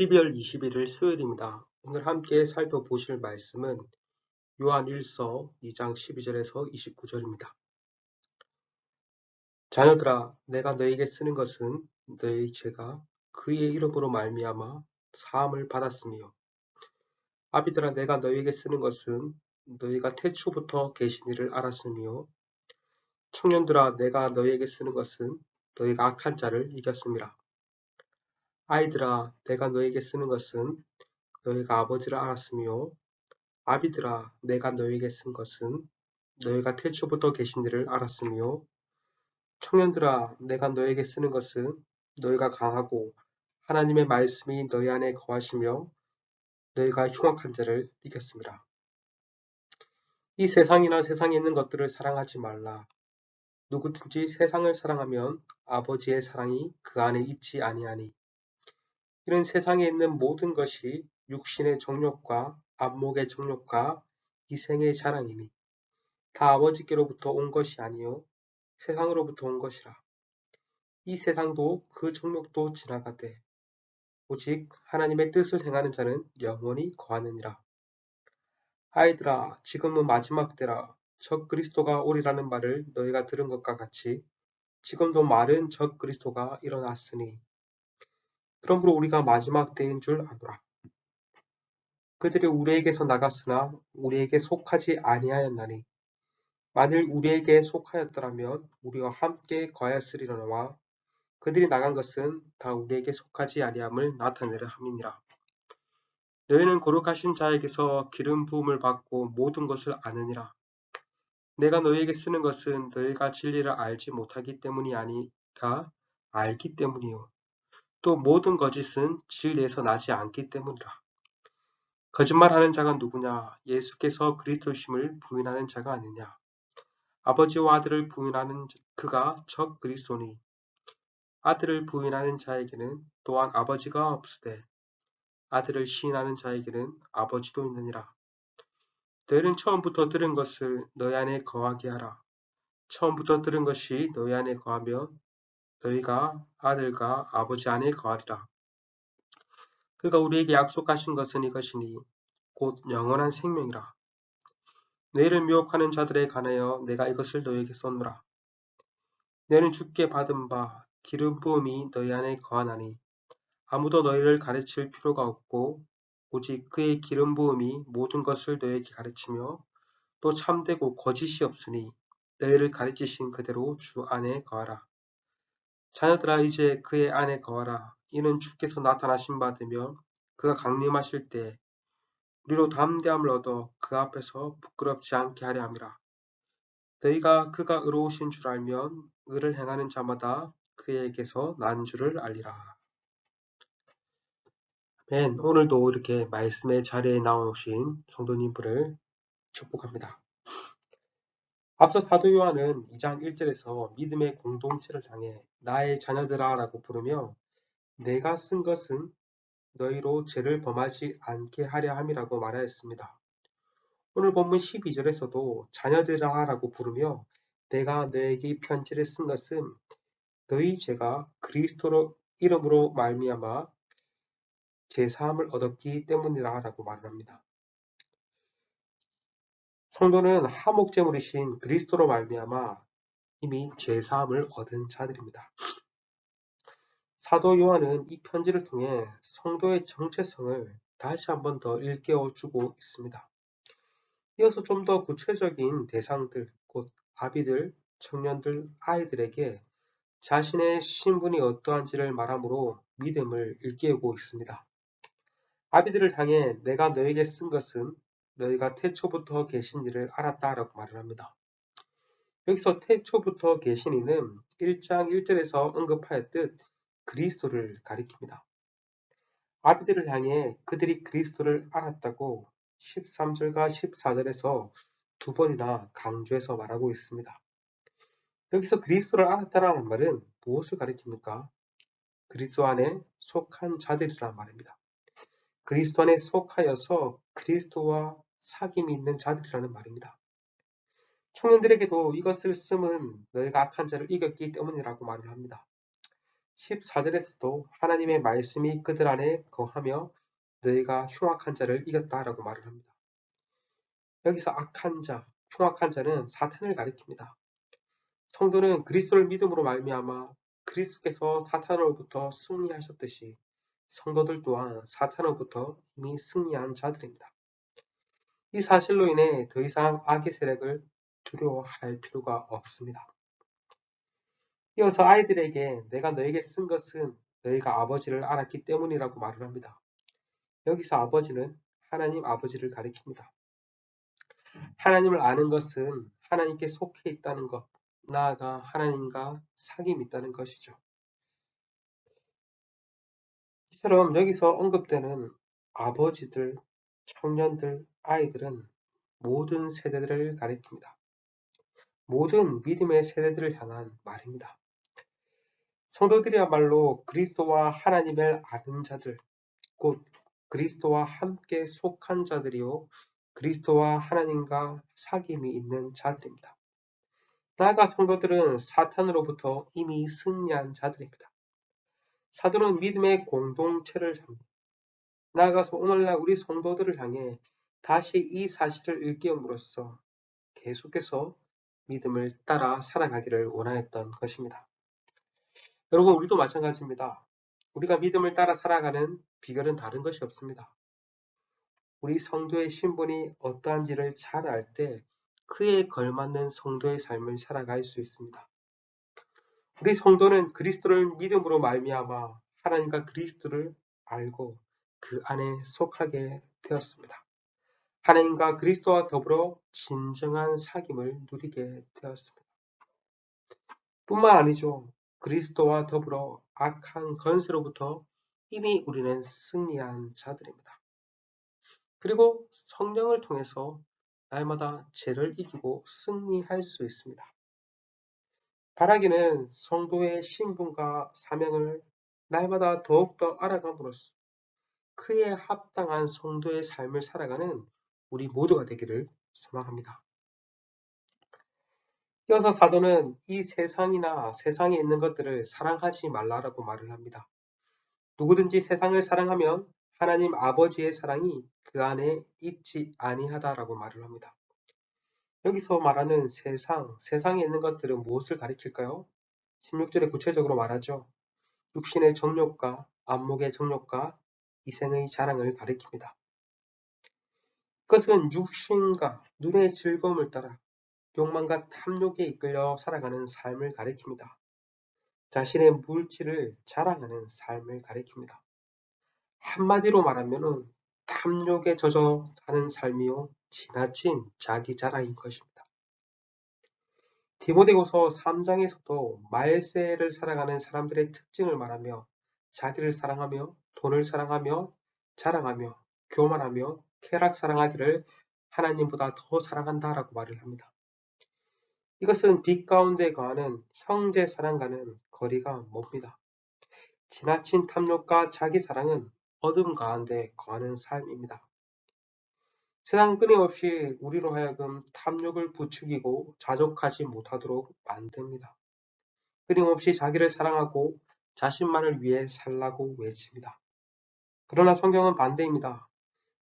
12월 21일 수요일입니다. 오늘 함께 살펴보실 말씀은 요한일서 2장 12절에서 29절입니다. 자녀들아, 내가 너에게 쓰는 것은 너희 죄가 그의 이름으로 말미암아 사함을 받았으며, 아비들아, 내가 너에게 쓰는 것은 너희가 태초부터 계신 이를 알았으며, 청년들아, 내가 너에게 쓰는 것은 너희가 악한 자를 이겼음이라. 아이들아, 내가 너에게 쓰는 것은 너희가 아버지를 알았으며, 아비들아, 내가 너희에게 쓴 것은 너희가 태초부터 계신 이를 알았으며, 청년들아, 내가 너희에게 쓰는 것은 너희가 강하고 하나님의 말씀이 너희 안에 거하시며 너희가 흉악한 자를 이겼습니다. 이 세상이나 세상에 있는 것들을 사랑하지 말라. 누구든지 세상을 사랑하면 아버지의 사랑이 그 안에 있지 아니하니, 이는 세상에 있는 모든 것이 육신의 정욕과 안목의 정욕과 이생의 자랑이니 다 아버지께로부터 온 것이 아니요 세상으로부터 온 것이라. 이 세상도 그 정욕도 지나가되 오직 하나님의 뜻을 행하는 자는 영원히 거하느니라. 아이들아, 지금은 마지막 때라. 적 그리스도가 오리라는 말을 너희가 들은 것과 같이 지금도 마른 적 그리스도가 일어났으니, 그러므로 우리가 마지막 때인 줄 아노라. 그들이 우리에게서 나갔으나 우리에게 속하지 아니하였나니, 만일 우리에게 속하였더라면 우리와 함께 거하였으리로와 그들이 나간 것은 다 우리에게 속하지 아니함을 나타내려 함이니라. 너희는 거룩하신 자에게서 기름 부음을 받고 모든 것을 아느니라. 내가 너희에게 쓰는 것은 너희가 진리를 알지 못하기 때문이 아니라 알기 때문이요, 또 모든 거짓은 진리에서 나지 않기 때문이라. 거짓말하는 자가 누구냐? 예수께서 그리스도심을 부인하는 자가 아니냐? 아버지와 아들을 부인하는 그가 적 그리스도니, 아들을 부인하는 자에게는 또한 아버지가 없으되 아들을 시인하는 자에게는 아버지도 있느니라. 너희는 처음부터 들은 것을 너희 안에 거하게 하라. 처음부터 들은 것이 너희 안에 거하면 너희가 아들과 아버지 안에 거하리라. 그가 우리에게 약속하신 것은 이것이니 곧 영원한 생명이라. 너희를 미혹하는 자들에 관하여 내가 이것을 너희에게 썼노라. 너희는 주께 받은 바 기름 부음이 너희 안에 거하나니 아무도 너희를 가르칠 필요가 없고 오직 그의 기름 부음이 모든 것을 너희에게 가르치며 또 참되고 거짓이 없으니 너희를 가르치신 그대로 주 안에 거하라. 자녀들아, 이제 그의 안에 거하라. 이는 주께서 나타나신 바 되며 그가 강림하실 때 우리로 담대함을 얻어 그 앞에서 부끄럽지 않게 하려 함이라. 너희가 그가 의로우신 줄 알면 의를 행하는 자마다 그에게서 난 줄을 알리라. 아멘. 오늘도 이렇게 말씀의 자리에 나오신 성도님들을 축복합니다. 앞서 사도 요한은 2장 1절에서 믿음의 공동체를 향해 나의 자녀들아 라고 부르며 내가 쓴 것은 너희로 죄를 범하지 않게 하려 함이라고 말하였습니다. 오늘 본문 12절에서도 자녀들아 라고 부르며 내가 너에게 이 편지를 쓴 것은 너희 죄가 그리스도로 이름으로 말미암아 제사함을 얻었기 때문이라 라고 말을 합니다. 성도는 하목제물이신 그리스도로 말미암아 이미 죄사함을 얻은 자들입니다. 사도 요한은 이 편지를 통해 성도의 정체성을 다시 한번 더 일깨워주고 있습니다. 이어서 좀 더 구체적인 대상들, 곧 아비들, 청년들, 아이들에게 자신의 신분이 어떠한지를 말하므로 믿음을 일깨우고 있습니다. 아비들을 향해 내가 너에게 쓴 것은 너희가 태초부터 계신 이를 알았다라고 말을 합니다. 여기서 태초부터 계신 이는 1장 1절에서 언급하였듯 그리스도를 가리킵니다. 아비들을 향해 그들이 그리스도를 알았다고 13절과 14절에서 두 번이나 강조해서 말하고 있습니다. 여기서 그리스도를 알았다라는 말은 무엇을 가리킵니까? 그리스도 안에 속한 자들이란 말입니다. 그리스도 안에 속하여서 그리스도와 사귐이 있는 자들이라는 말입니다. 청년들에게도 이것을 쓰면 너희가 악한 자를 이겼기 때문이라고 말을 합니다. 14절에서도 하나님의 말씀이 그들 안에 거하며 너희가 흉악한 자를 이겼다라고 말을 합니다. 여기서 악한 자, 흉악한 자는 사탄을 가리킵니다. 성도는 그리스도를 믿음으로 말미암아 그리스도께서 사탄으로부터 승리하셨듯이 성도들 또한 사탄으로부터 이미 승리한 자들입니다. 이 사실로 인해 더 이상 악의 세력을 두려워할 필요가 없습니다. 이어서 아이들에게 내가 너에게 쓴 것은 너희가 아버지를 알았기 때문이라고 말을 합니다. 여기서 아버지는 하나님 아버지를 가리킵니다. 하나님을 아는 것은 하나님께 속해 있다는 것, 나아가 하나님과 사귐이 있다는 것이죠. 이처럼 여기서 언급되는 아버지들, 청년들, 아이들은 모든 세대들을 가리킵니다. 모든 믿음의 세대들을 향한 말입니다. 성도들이야말로 그리스도와 하나님을 아는 자들, 곧 그리스도와 함께 속한 자들이요 그리스도와 하나님과 사귐이 있는 자들입니다. 나아가 성도들은 사탄으로부터 이미 승리한 자들입니다. 사도는 믿음의 공동체를 향해, 나아가서 오늘날 우리 성도들을 향해 다시 이 사실을 일깨움으로써 계속해서 믿음을 따라 살아가기를 원하였던 것입니다. 여러분, 우리도 마찬가지입니다. 우리가 믿음을 따라 살아가는 비결은 다른 것이 없습니다. 우리 성도의 신분이 어떠한지를 잘 알 때 그에 걸맞는 성도의 삶을 살아갈 수 있습니다. 우리 성도는 그리스도를 믿음으로 말미암아 하나님과 그리스도를 알고 그 안에 속하게 되었습니다. 하나님과 그리스도와 더불어 진정한 사귐을 누리게 되었습니다. 뿐만 아니죠. 그리스도와 더불어 악한 권세로부터 이미 우리는 승리한 자들입니다. 그리고 성령을 통해서 날마다 죄를 이기고 승리할 수 있습니다. 바라기는 성도의 신분과 사명을 날마다 더욱더 알아감으로써 그에 합당한 성도의 삶을 살아가는 우리 모두가 되기를 소망합니다. 이어서 사도는 이 세상이나 세상에 있는 것들을 사랑하지 말라라고 말을 합니다. 누구든지 세상을 사랑하면 하나님 아버지의 사랑이 그 안에 있지 아니하다라고 말을 합니다. 여기서 말하는 세상, 세상에 있는 것들은 무엇을 가리킬까요? 16절에 구체적으로 말하죠. 육신의 정욕과 안목의 정욕과 이생의 자랑을 가리킵니다. 그것은 육신과 눈의 즐거움을 따라 욕망과 탐욕에 이끌려 살아가는 삶을 가리킵니다. 자신의 물질을 자랑하는 삶을 가리킵니다. 한마디로 말하면 탐욕에 젖어 사는 삶이요 지나친 자기 자랑인 것입니다. 디모데후서 3장에서도 말세를 살아가는 사람들의 특징을 말하며 자기를 사랑하며 돈을 사랑하며 자랑하며 교만하며 쾌락 사랑하기를 하나님보다 더 사랑한다라고 말을 합니다. 이것은 빛 가운데 거하는 형제 사랑과는 거리가 멉니다. 지나친 탐욕과 자기 사랑은 어둠 가운데 거하는 삶입니다. 세상은 끊임없이 우리로 하여금 탐욕을 부추기고 자족하지 못하도록 만듭니다. 끊임없이 자기를 사랑하고 자신만을 위해 살라고 외칩니다. 그러나 성경은 반대입니다.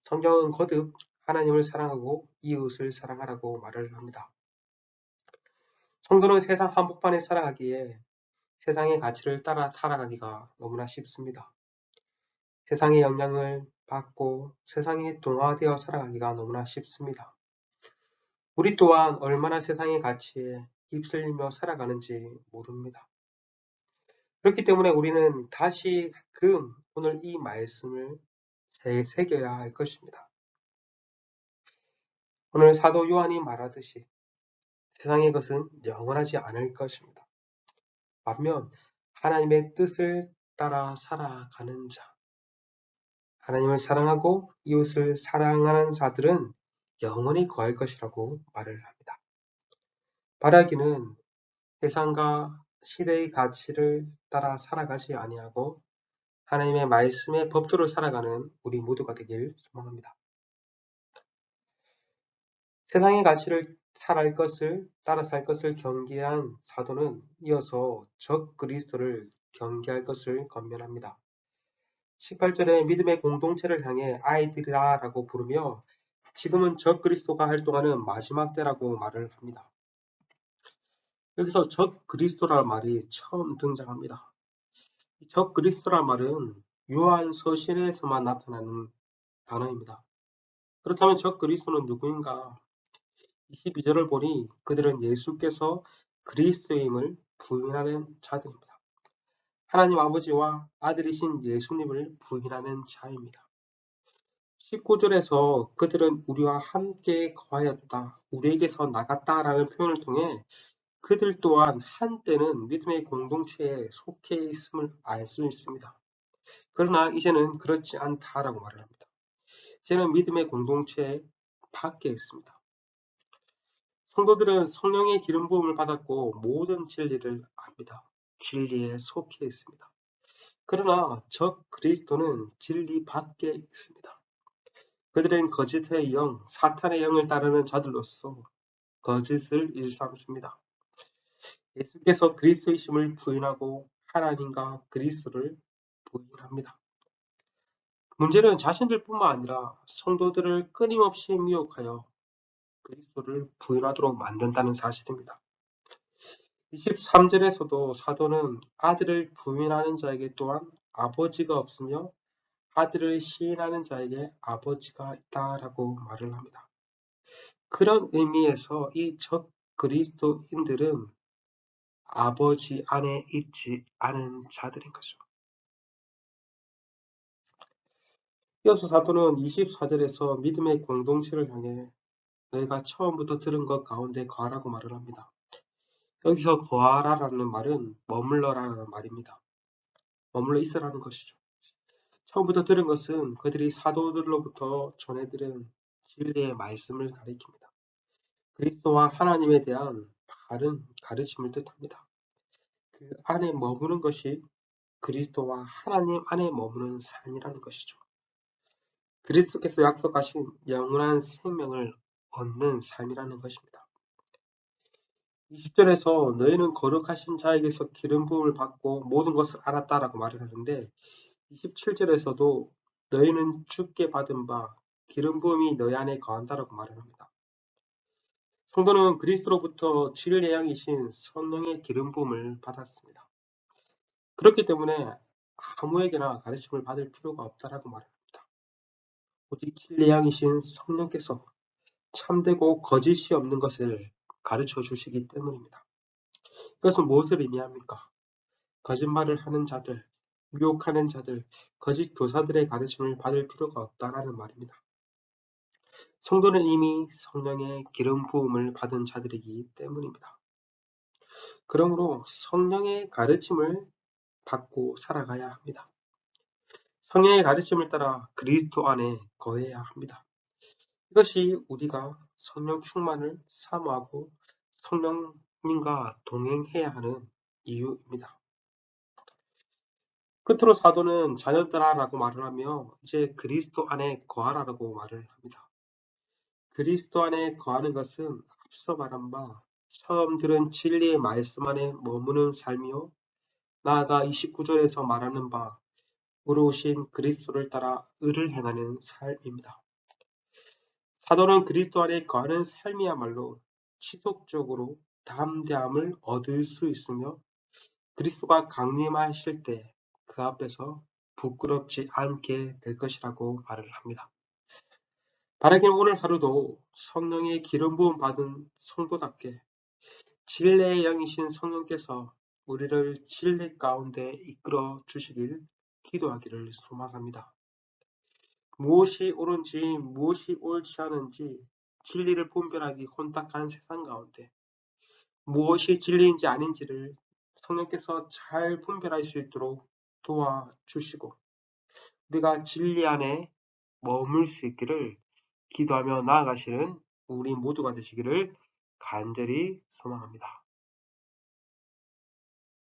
성경은 거듭 하나님을 사랑하고 이웃을 사랑하라고 말을 합니다. 성도는 세상 한복판에 살아가기에 세상의 가치를 따라 살아가기가 너무나 쉽습니다. 세상의 영향을 받고 세상에 동화되어 살아가기가 너무나 쉽습니다. 우리 또한 얼마나 세상의 가치에 휩쓸리며 살아가는지 모릅니다. 그렇기 때문에 우리는 다시금 오늘 이 말씀을 새겨야 할 것입니다. 오늘 사도 요한이 말하듯이 세상의 것은 영원하지 않을 것입니다. 반면 하나님의 뜻을 따라 살아가는 자, 하나님을 사랑하고 이웃을 사랑하는 자들은 영원히 거할 것이라고 말을 합니다. 바라기는 세상과 시대의 가치를 따라 살아가지 아니하고 하나님의 말씀의 법도를 살아가는 우리 모두가 되길 소망합니다. 세상의 가치를 따라 살 것을 경계한 사도는 이어서 적 그리스도를 경계할 것을 권면합니다. 18절에 믿음의 공동체를 향해 아이들이라고 부르며 지금은 적그리스도가 활동하는 마지막 때라고 말을 합니다. 여기서 적그리스도라는 말이 처음 등장합니다. 적그리스도라는 말은 요한서신에서만 나타나는 단어입니다. 그렇다면 적그리스도는 누구인가? 22절을 보니 그들은 예수께서 그리스도임을 부인하는 자들입니다. 하나님 아버지와 아들이신 예수님을 부인하는 자입니다. 19절에서 그들은 우리와 함께 거하였다, 우리에게서 나갔다라는 표현을 통해 그들 또한 한때는 믿음의 공동체에 속해 있음을 알 수 있습니다. 그러나 이제는 그렇지 않다라고 말을 합니다. 이제는 믿음의 공동체 밖에 있습니다. 성도들은 성령의 기름 부음을 받았고 모든 진리를 압니다. 진리에 속해 있습니다. 그러나 적 그리스도는 진리 밖에 있습니다. 그들은 거짓의 영, 사탄의 영을 따르는 자들로서 거짓을 일삼습니다. 예수께서 그리스도이심을 부인하고 하나님과 그리스도를 부인합니다. 문제는 자신들뿐만 아니라 성도들을 끊임없이 미혹하여 그리스도를 부인하도록 만든다는 사실입니다. 23절에서도 사도는 아들을 부인하는 자에게 또한 아버지가 없으며 아들을 시인하는 자에게 아버지가 있다라고 말을 합니다. 그런 의미에서 이 적 그리스도인들은 아버지 안에 있지 않은 자들인 거죠. 이어서 사도는 24절에서 믿음의 공동체를 향해 너희가 처음부터 들은 것 가운데 거하라고 말을 합니다. 여기서 거하라라는 말은 머물러라는 말입니다. 머물러 있으라는 것이죠. 처음부터 들은 것은 그들이 사도들로부터 전해들은 진리의 말씀을 가리킵니다. 그리스도와 하나님에 대한 바른 가르침을 뜻합니다. 그 안에 머무는 것이 그리스도와 하나님 안에 머무는 삶이라는 것이죠. 그리스도께서 약속하신 영원한 생명을 얻는 삶이라는 것입니다. 20절에서 너희는 거룩하신 자에게서 기름 부음을 받고 모든 것을 알았다라고 말을 하는데 27절에서도 너희는 주께 받은 바 기름 부음이 너희 안에 거한다라고 말을 합니다. 성도는 그리스도로부터 진리의 양이신 성령의 기름 부음을 받았습니다. 그렇기 때문에 아무에게나 가르침을 받을 필요가 없다라고 말합니다. 오직 진리의 양이신 성령께서 참되고 거짓이 없는 것을 가르쳐 주시기 때문입니다. 이것은 무엇을 의미합니까? 거짓말을 하는 자들, 유혹하는 자들, 거짓 교사들의 가르침을 받을 필요가 없다라는 말입니다. 성도는 이미 성령의 기름 부음을 받은 자들이기 때문입니다. 그러므로 성령의 가르침을 받고 살아가야 합니다. 성령의 가르침을 따라 그리스도 안에 거해야 합니다. 이것이 우리가 성령 충만을 사모하고 성령님과 동행해야 하는 이유입니다. 끝으로 사도는 자녀들아라고 말을 하며 이제 그리스도 안에 거하라고 말을 합니다. 그리스도 안에 거하는 것은 앞서 말한 바 처음 들은 진리의 말씀 안에 머무는 삶이요, 나아가 29절에서 말하는 바 의로우신 그리스도를 따라 의를 행하는 삶입니다. 사도는 그리스도 안에 거하는 삶이야말로 지속적으로 담대함을 얻을 수 있으며 그리스도가 강림하실 때 그 앞에서 부끄럽지 않게 될 것이라고 말을 합니다. 바라기는 오늘 하루도 성령의 기름 부음 받은 성도답게 진리의 영이신 성령께서 우리를 진리 가운데 이끌어 주시길 기도하기를 소망합니다. 무엇이 옳은지 무엇이 옳지 않은지 진리를 분별하기 혼탁한 세상 가운데 무엇이 진리인지 아닌지를 성령께서 잘 분별할 수 있도록 도와주시고 우리가 진리 안에 머물 수 있기를 기도하며 나아가시는 우리 모두가 되시기를 간절히 소망합니다.